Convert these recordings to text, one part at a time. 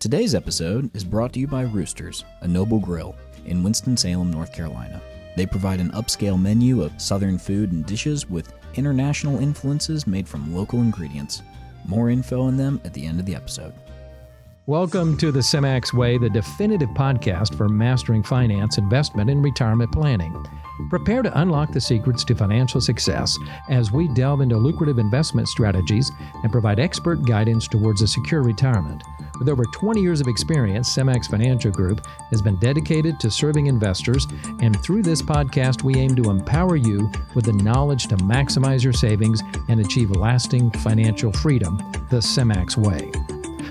Today's episode is brought to you by Roosters, a Noble Grill in Winston-Salem, North Carolina. They provide an upscale menu of Southern food and dishes with international influences made from local ingredients. More info on them at the end of the episode. Welcome to the Semmax Way, the definitive podcast for mastering finance, investment, and retirement planning. Prepare to unlock the secrets to financial success as we delve into lucrative investment strategies and provide expert guidance towards a secure retirement. With over 20 years of experience, Semmax Financial Group has been dedicated to serving investors, and through this podcast, we aim to empower you with the knowledge to maximize your savings and achieve lasting financial freedom the Semmax Way.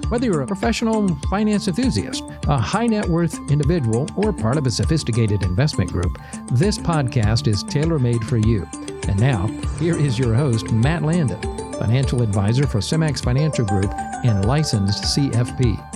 Whether you're a professional finance enthusiast, a high net worth individual, or part of a sophisticated investment group, this podcast is tailor-made for you. And now, here is your host, Matt Landon, financial advisor for Semmax Financial Group and licensed CFP.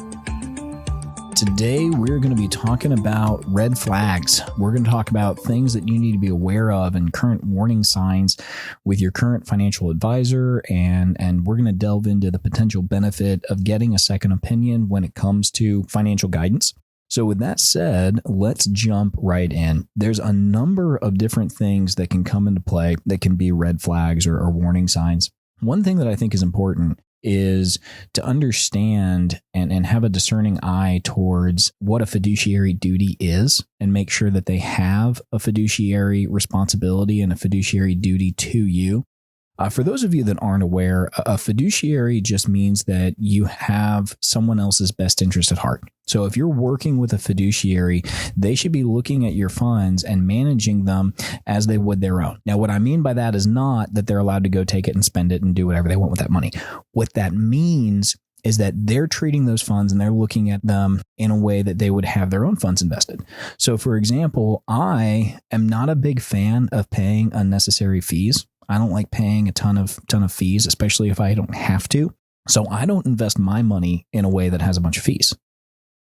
Today, we're going to be talking about red flags. We're going to talk about things that you need to be aware of and current warning signs with your current financial advisor. And we're going to delve into the potential benefit of getting a second opinion when it comes to financial guidance. So with that said, let's jump right in. There's a number of different things that can come into play that can be red flags or warning signs. One thing that I think is important is to understand and have a discerning eye towards what a fiduciary duty is and make sure that they have a fiduciary responsibility and a fiduciary duty to you. For those of you that aren't aware, a fiduciary just means that you have someone else's best interest at heart. So if you're working with a fiduciary, they should be looking at your funds and managing them as they would their own. Now, what I mean by that is not that they're allowed to go take it and spend it and do whatever they want with that money. What that means is that they're treating those funds and they're looking at them in a way that they would have their own funds invested. So for example, I am not a big fan of paying unnecessary fees. I don't like paying a ton of fees, especially if I don't have to. So I don't invest my money in a way that has a bunch of fees.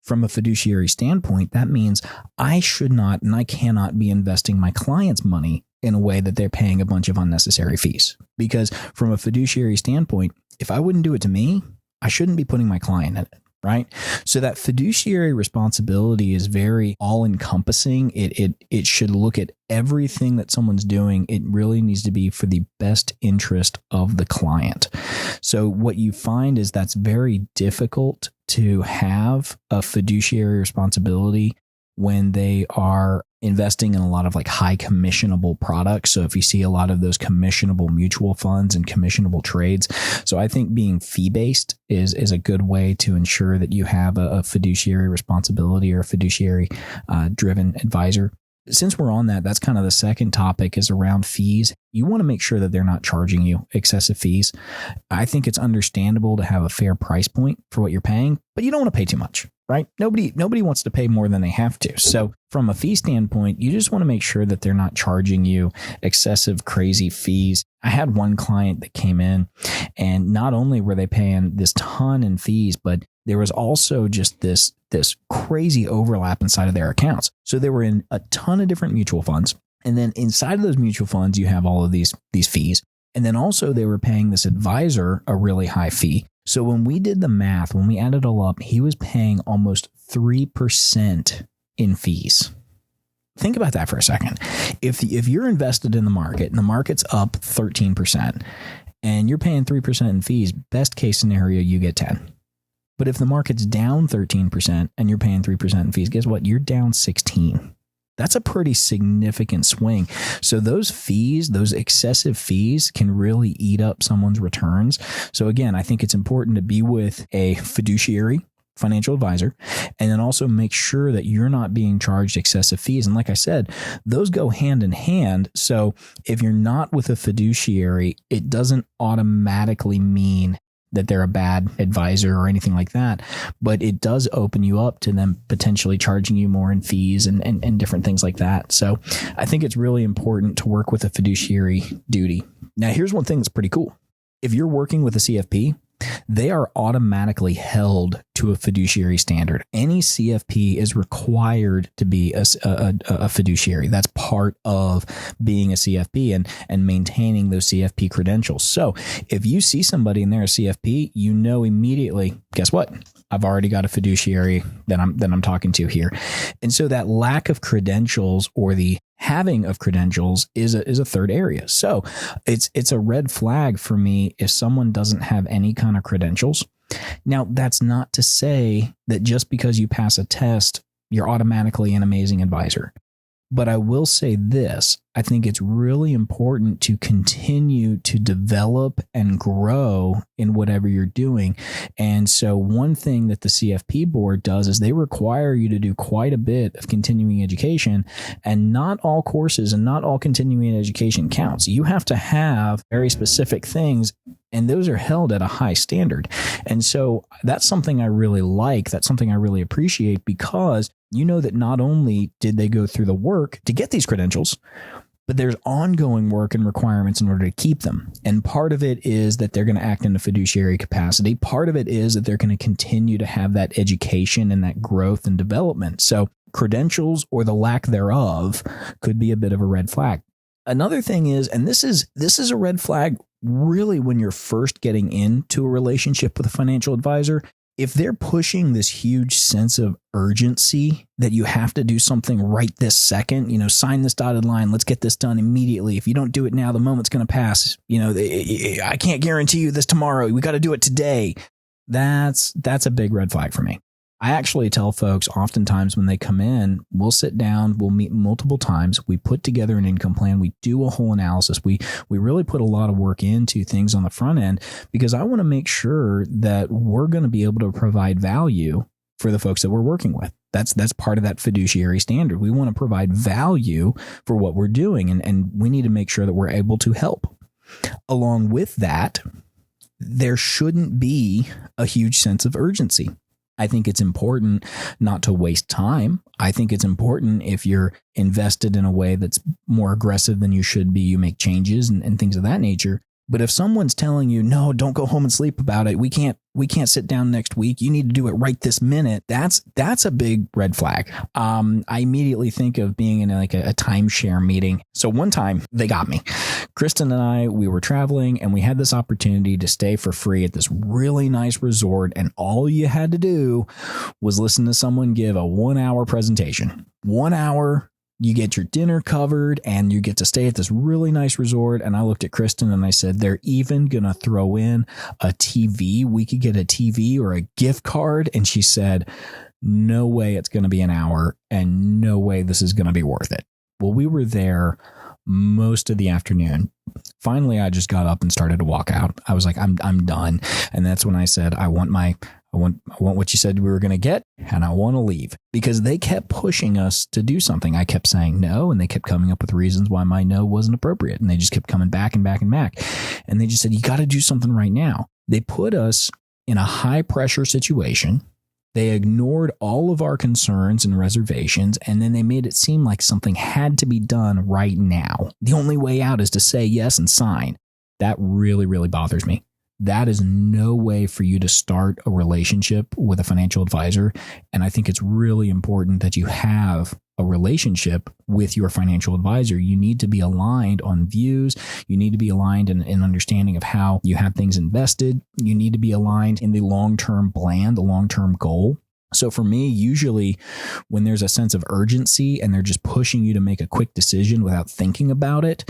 From a fiduciary standpoint, that means I should not and I cannot be investing my client's money in a way that they're paying a bunch of unnecessary fees. Because from a fiduciary standpoint, if I wouldn't do it to me, I shouldn't be putting my client in it. Right? So that fiduciary responsibility is very all-encompassing. It should look at everything that someone's doing. It really needs to be for the best interest of the client. So what you find is that's very difficult to have a fiduciary responsibility when they are investing in a lot of like high commissionable products. So if you see a lot of those commissionable mutual funds and commissionable trades. So I think being fee-based is a good way to ensure that you have a fiduciary responsibility or a fiduciary driven advisor. Since we're on that, that's kind of the second topic is around fees. You want to make sure that they're not charging you excessive fees. I think it's understandable to have a fair price point for what you're paying, but you don't want to pay too much, right? Nobody wants to pay more than they have to. So from a fee standpoint, you just want to make sure that they're not charging you excessive, crazy fees. I had one client that came in and not only were they paying this ton in fees, but there was also just this crazy overlap inside of their accounts. So they were in a ton of different mutual funds. And then inside of those mutual funds, you have all of these fees. And then also they were paying this advisor a really high fee. So when we did the math, when we added it all up, he was paying almost 3% in fees. Think about that for a second. If you're invested in the market and the market's up 13% and you're paying 3% in fees, best case scenario, you get 10. But if the market's down 13% and you're paying 3% in fees, guess what? You're down 16. That's a pretty significant swing. So those fees, those excessive fees can really eat up someone's returns. So again, I think it's important to be with a fiduciary financial advisor and then also make sure that you're not being charged excessive fees. And like I said, those go hand in hand. So if you're not with a fiduciary, it doesn't automatically mean that they're a bad advisor or anything like that, but it does open you up to them potentially charging you more in fees and different things like that. So I think it's really important to work with a fiduciary duty. Now, here's one thing that's pretty cool. If you're working with a CFP, they are automatically held to a fiduciary standard. Any CFP is required to be a fiduciary. That's part of being a CFP and maintaining those CFP credentials. So if you see somebody and they're a CFP, you know immediately, guess what? I've already got a fiduciary that I'm talking to here. And so that lack of credentials or the having of credentials is a third area. So it's a red flag for me if someone doesn't have any kind of credentials. Now, that's not to say that just because you pass a test, you're automatically an amazing advisor. But I will say this, I think it's really important to continue to develop and grow in whatever you're doing. And so one thing that the CFP board does is they require you to do quite a bit of continuing education, and not all courses and not all continuing education counts. You have to have very specific things, and those are held at a high standard. And so that's something I really like. That's something I really appreciate, because you know that not only did they go through the work to get these credentials, but there's ongoing work and requirements in order to keep them. And part of it is that they're going to act in a fiduciary capacity. Part of it is that they're going to continue to have that education and that growth and development. So credentials or the lack thereof could be a bit of a red flag. Another thing is, and this is a red flag really when you're first getting into a relationship with a financial advisor, if they're pushing this huge sense of urgency that you have to do something right this second, sign this dotted line, let's get this done immediately. If you don't do it now, the moment's going to pass. I can't guarantee you this tomorrow. We got to do it today. That's a big red flag for me. I actually tell folks oftentimes when they come in, we'll sit down, we'll meet multiple times, we put together an income plan, we do a whole analysis, we really put a lot of work into things on the front end, because I want to make sure that we're going to be able to provide value for the folks that we're working with. That's part of that fiduciary standard. We want to provide value for what we're doing, and we need to make sure that we're able to help. Along with that, there shouldn't be a huge sense of urgency. I think it's important not to waste time. I think it's important, if you're invested in a way that's more aggressive than you should be, you make changes and things of that nature. But if someone's telling you, no, don't go home and sleep about it, we can't sit down next week, you need to do it right this minute, that's a big red flag. I immediately think of being in a timeshare meeting. So one time they got me. Kristen and I, we were traveling and we had this opportunity to stay for free at this really nice resort, and all you had to do was listen to someone give a 1-hour presentation. 1 hour. You get your dinner covered and you get to stay at this really nice resort. And I looked at Kristen and I said, they're even going to throw in a TV. We could get a TV or a gift card. And she said, no way it's going to be an hour, and no way this is going to be worth it. Well, we were there most of the afternoon. Finally, I just got up and started to walk out. I was like, I'm done. And that's when I said, I want what you said we were going to get, and I want to leave, because they kept pushing us to do something. I kept saying no, and they kept coming up with reasons why my no wasn't appropriate. And they just kept coming back and back and back. And they just said, you got to do something right now. They put us in a high pressure situation. They ignored all of our concerns and reservations, and then they made it seem like something had to be done right now. The only way out is to say yes and sign. That really, really bothers me. That is no way for you to start a relationship with a financial advisor. And I think it's really important that you have a relationship with your financial advisor. You need to be aligned on views. You need to be aligned in understanding of how you have things invested. You need to be aligned in the long-term plan, the long-term goal. So for me, usually when there's a sense of urgency and they're just pushing you to make a quick decision without thinking about it,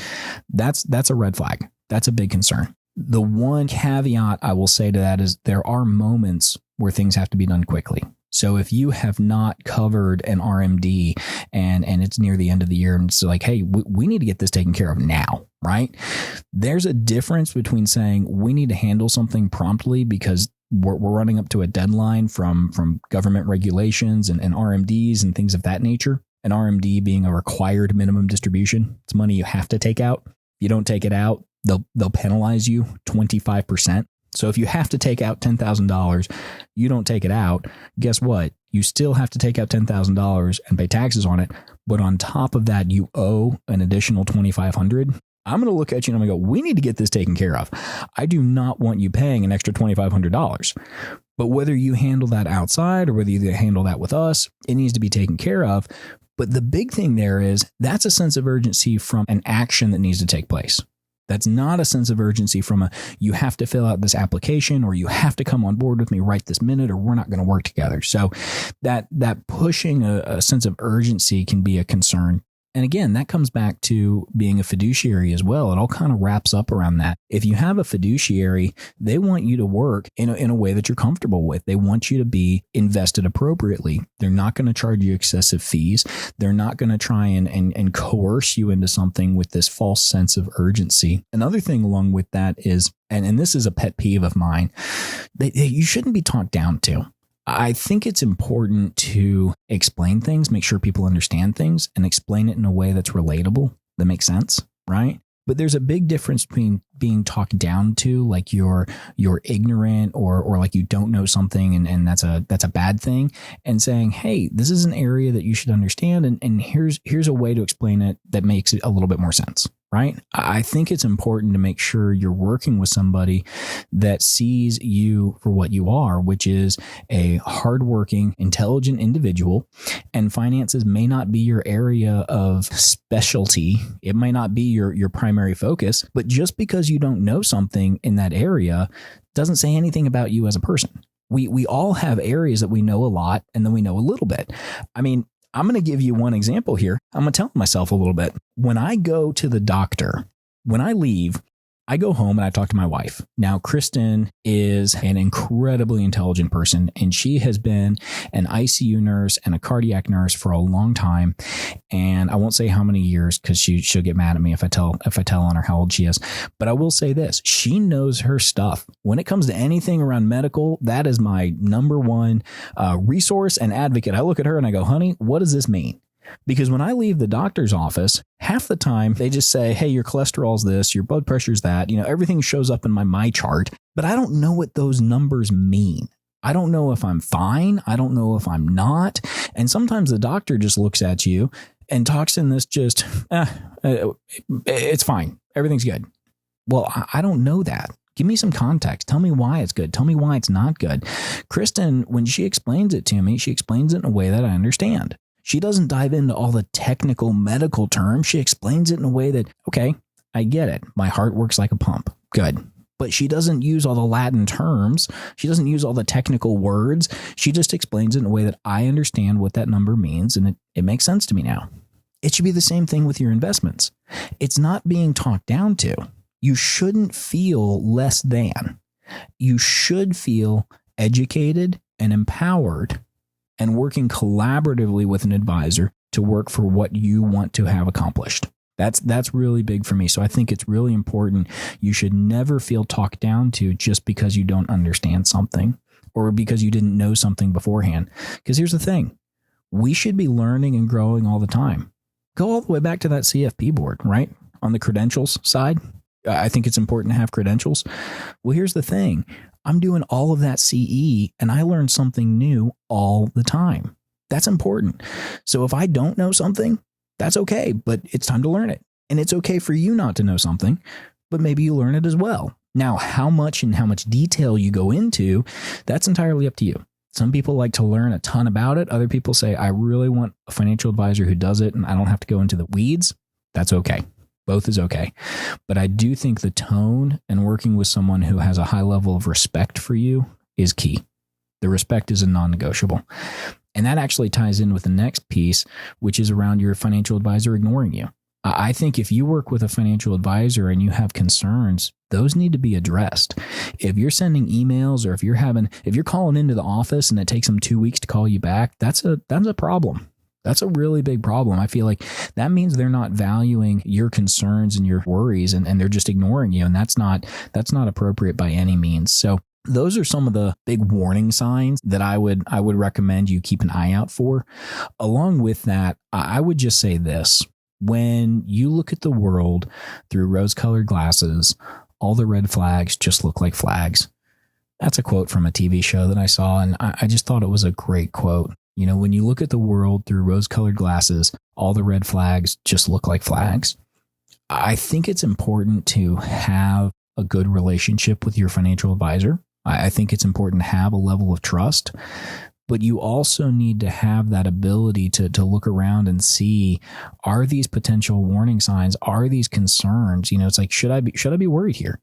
that's a red flag. That's a big concern. The one caveat I will say to that is there are moments where things have to be done quickly. So if you have not covered an RMD and it's near the end of the year and it's like, hey, we need to get this taken care of now, right? There's a difference between saying we need to handle something promptly because we're running up to a deadline from government regulations and RMDs and things of that nature. An RMD being a required minimum distribution. It's money you have to take out. If you don't take it out, they'll penalize you 25%. So if you have to take out $10,000, you don't take it out. Guess what? You still have to take out $10,000 and pay taxes on it. But on top of that, you owe an additional $2,500. I'm going to look at you and I'm going to go, we need to get this taken care of. I do not want you paying an extra $2,500. But whether you handle that outside or whether you handle that with us, it needs to be taken care of. But the big thing there is that's a sense of urgency from an action that needs to take place. That's not a sense of urgency from you have to fill out this application or you have to come on board with me right this minute or we're not going to work together. So that pushing a sense of urgency can be a concern. And again, that comes back to being a fiduciary as well. It all kind of wraps up around that. If you have a fiduciary, they want you to work in a way that you're comfortable with. They want you to be invested appropriately. They're not going to charge you excessive fees. They're not going to try and coerce you into something with this false sense of urgency. Another thing along with that is, and this is a pet peeve of mine, that you shouldn't be talked down to. I think it's important to explain things, make sure people understand things, and explain it in a way that's relatable, that makes sense, right? But there's a big difference between being talked down to, like you're ignorant or like you don't know something and that's a bad thing, and saying, hey, this is an area that you should understand and here's a way to explain it that makes it a little bit more sense. Right? I think it's important to make sure you're working with somebody that sees you for what you are, which is a hardworking, intelligent individual. And finances may not be your area of specialty. It might not be your primary focus, but just because you don't know something in that area doesn't say anything about you as a person. We all have areas that we know a lot and then we know a little bit. I mean, I'm going to give you one example here. I'm going to tell myself a little bit. When I go to the doctor, when I leave, I go home and I talk to my wife. Now, Kristen is an incredibly intelligent person, and she has been an ICU nurse and a cardiac nurse for a long time. And I won't say how many years because she'll get mad at me if I tell on her how old she is. But I will say this: she knows her stuff. When it comes to anything around medical, that is my number one resource and advocate. I look at her and I go, honey, what does this mean? Because when I leave the doctor's office, half the time they just say, hey, your cholesterol's this, your blood pressure's that, everything shows up in my chart, but I don't know what those numbers mean. I don't know if I'm fine. I don't know if I'm not. And sometimes the doctor just looks at you and talks in this it's fine. Everything's good. Well, I don't know that. Give me some context. Tell me why it's good. Tell me why it's not good. Kristen, when she explains it to me, she explains it in a way that I understand. She doesn't dive into all the technical medical terms. She explains it in a way that, okay, I get it. My heart works like a pump. Good. But she doesn't use all the Latin terms. She doesn't use all the technical words. She just explains it in a way that I understand what that number means, and it makes sense to me now. It should be the same thing with your investments. It's not being talked down to. You shouldn't feel less than. You should feel educated and empowered and working collaboratively with an advisor to work for what you want to have accomplished. That's really big for me. So I think it's really important. You should never feel talked down to just because you don't understand something or because you didn't know something beforehand. Because here's the thing. We should be learning and growing all the time. Go all the way back to that CFP board, right? On the credentials side, I think it's important to have credentials. Well, here's the thing. I'm doing all of that CE and I learn something new all the time. That's important. So if I don't know something, that's okay, but it's time to learn it. And it's okay for you not to know something, but maybe you learn it as well. Now, how much and how much detail you go into, that's entirely up to you. Some people like to learn a ton about it. Other people say, I really want a financial advisor who does it and I don't have to go into the weeds. That's okay. Both is okay. But I do think the tone and working with someone who has a high level of respect for you is key. The respect is a non-negotiable. And that actually ties in with the next piece, which is around your financial advisor ignoring you. I think if you work with a financial advisor and you have concerns, those need to be addressed. If you're sending emails or if you're calling into the office and it takes them 2 weeks to call you back, that's a problem. That's a really big problem. I feel like that means they're not valuing your concerns and your worries and they're just ignoring you. And that's not appropriate by any means. So those are some of the big warning signs that I would recommend you keep an eye out for. Along with that, I would just say this. When you look at the world through rose-colored glasses, all the red flags just look like flags. That's a quote from a TV show that I saw, and I just thought it was a great quote. When you look at the world through rose-colored glasses, all the red flags just look like flags. I think it's important to have a good relationship with your financial advisor. I think it's important to have a level of trust, but you also need to have that ability to look around and see, are these potential warning signs? Are these concerns? It's like, should I be worried here?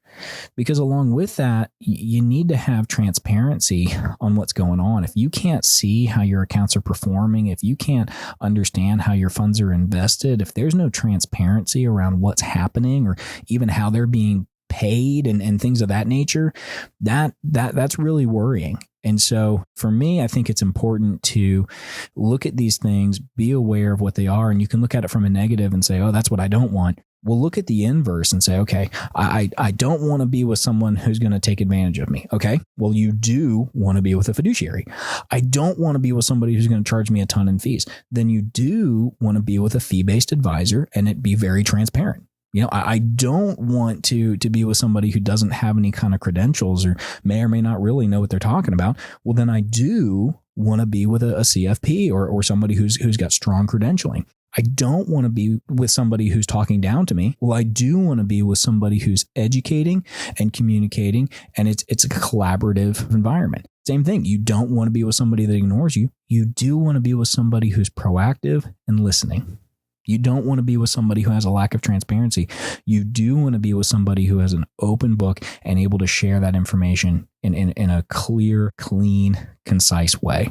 Because along with that, you need to have transparency on what's going on. If you can't see how your accounts are performing, if you can't understand how your funds are invested, if there's no transparency around what's happening or even how they're being paid and things of that nature, that's really worrying. And so for me, I think it's important to look at these things, be aware of what they are, and you can look at it from a negative and say, oh, that's what I don't want. Well, look at the inverse and say, okay, I don't want to be with someone who's going to take advantage of me. Okay, well, you do want to be with a fiduciary. I don't want to be with somebody who's going to charge me a ton in fees. Then you do want to be with a fee-based advisor and it be very transparent. I don't want to be with somebody who doesn't have any kind of credentials or may not really know what they're talking about. Well, then I do want to be with a CFP or somebody who's got strong credentialing. I don't want to be with somebody who's talking down to me. Well, I do want to be with somebody who's educating and communicating, and it's a collaborative environment. Same thing. You don't want to be with somebody that ignores you. You do want to be with somebody who's proactive and listening. You don't want to be with somebody who has a lack of transparency. You do want to be with somebody who has an open book and able to share that information in a clear, clean, concise way.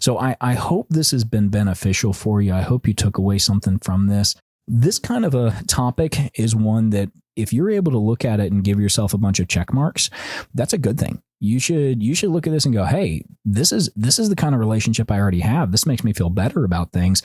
So I hope this has been beneficial for you. I hope you took away something from this. This kind of a topic is one that if you're able to look at it and give yourself a bunch of check marks, that's a good thing. You should look at this and go, hey, this is the kind of relationship I already have. This makes me feel better about things.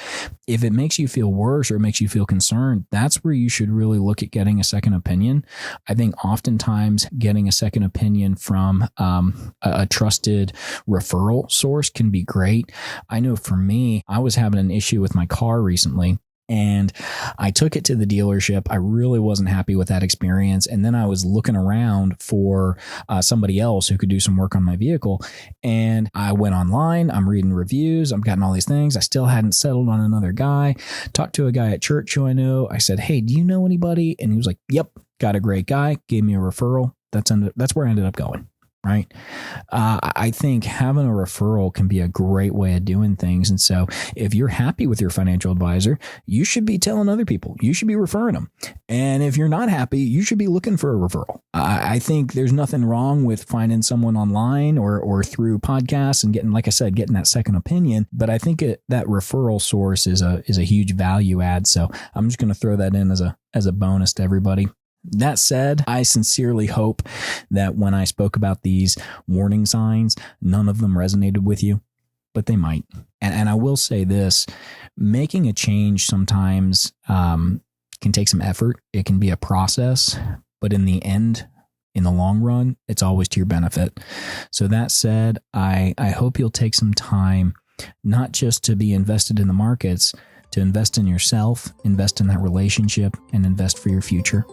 If it makes you feel worse or it makes you feel concerned, that's where you should really look at getting a second opinion. I think oftentimes getting a second opinion from a trusted referral source can be great. I know for me, I was having an issue with my car recently. And I took it to the dealership. I really wasn't happy with that experience. And then I was looking around for somebody else who could do some work on my vehicle. And I went online. I'm reading reviews. I'm getting all these things. I still hadn't settled on another guy. Talked to a guy at church who I know. I said, hey, do you know anybody? And he was like, yep, got a great guy. Gave me a referral. That's where I ended up going. Right. I think having a referral can be a great way of doing things. And so if you're happy with your financial advisor, you should be telling other people, you should be referring them. And if you're not happy, you should be looking for a referral. I think there's nothing wrong with finding someone online or through podcasts and getting, like I said, getting that second opinion. But I think that referral source is a huge value add. So I'm just going to throw that in as a bonus to everybody. That said, I sincerely hope that when I spoke about these warning signs, none of them resonated with you, but they might. And I will say this, making a change sometimes can take some effort. It can be a process, but in the end, in the long run, it's always to your benefit. So that said, I hope you'll take some time, not just to be invested in the markets, to invest in yourself, invest in that relationship, and invest for your future.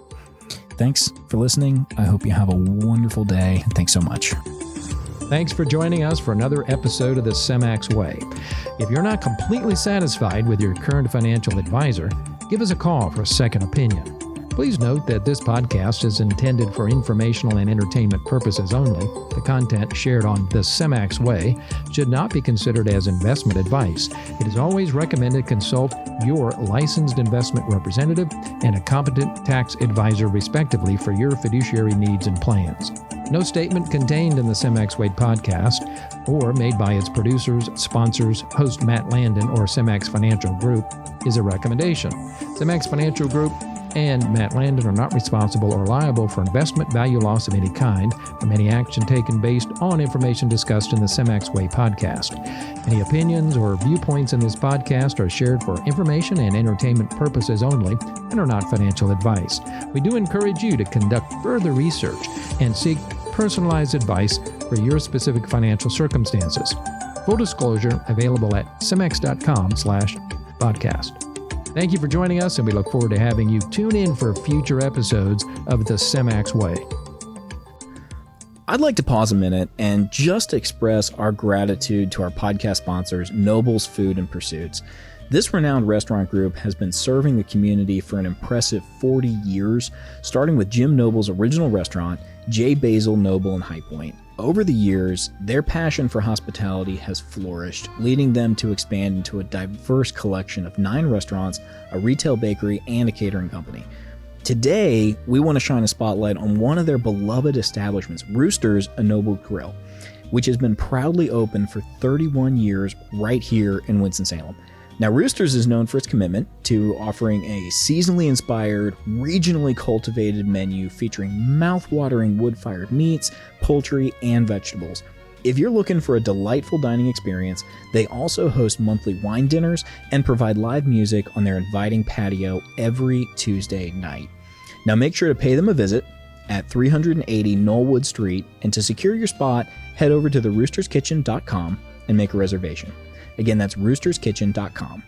Thanks for listening. I hope you have a wonderful day. Thanks so much. Thanks for joining us for another episode of the Semmax Way. If you're not completely satisfied with your current financial advisor, give us a call for a second opinion. Please note that this podcast is intended for informational and entertainment purposes only. The content shared on the Semmax Way should not be considered as investment advice. It is always recommended consult your licensed investment representative and a competent tax advisor respectively for your fiduciary needs and plans. No statement contained in the Semmax Way podcast or made by its producers, sponsors, host Matt Landon, or Semmax Financial Group is a recommendation. Semmax Financial Group and Matt Landon are not responsible or liable for investment value loss of any kind from any action taken based on information discussed in the Semmax Way podcast. Any opinions or viewpoints in this podcast are shared for information and entertainment purposes only and are not financial advice. We do encourage you to conduct further research and seek personalized advice for your specific financial circumstances. Full disclosure available at semmax.com/podcast. Thank you for joining us, and we look forward to having you tune in for future episodes of the Semmax Way. I'd like to pause a minute and just express our gratitude to our podcast sponsors, Noble's Food and Pursuits. This renowned restaurant group has been serving the community for an impressive 40 years, starting with Jim Noble's original restaurant, J. Basil Noble in High Point. Over the years, their passion for hospitality has flourished, leading them to expand into a diverse collection of 9 restaurants, a retail bakery, and a catering company. Today, we want to shine a spotlight on one of their beloved establishments, Rooster's A Noble Grill, which has been proudly open for 31 years right here in Winston-Salem. Now, Rooster's is known for its commitment to offering a seasonally inspired, regionally cultivated menu featuring mouth-watering wood-fired meats, poultry, and vegetables. If you're looking for a delightful dining experience, they also host monthly wine dinners and provide live music on their inviting patio every Tuesday night. Now make sure to pay them a visit at 380 Knollwood Street, and to secure your spot, head over to theroosterskitchen.com and make a reservation. Again, that's roosterskitchen.com.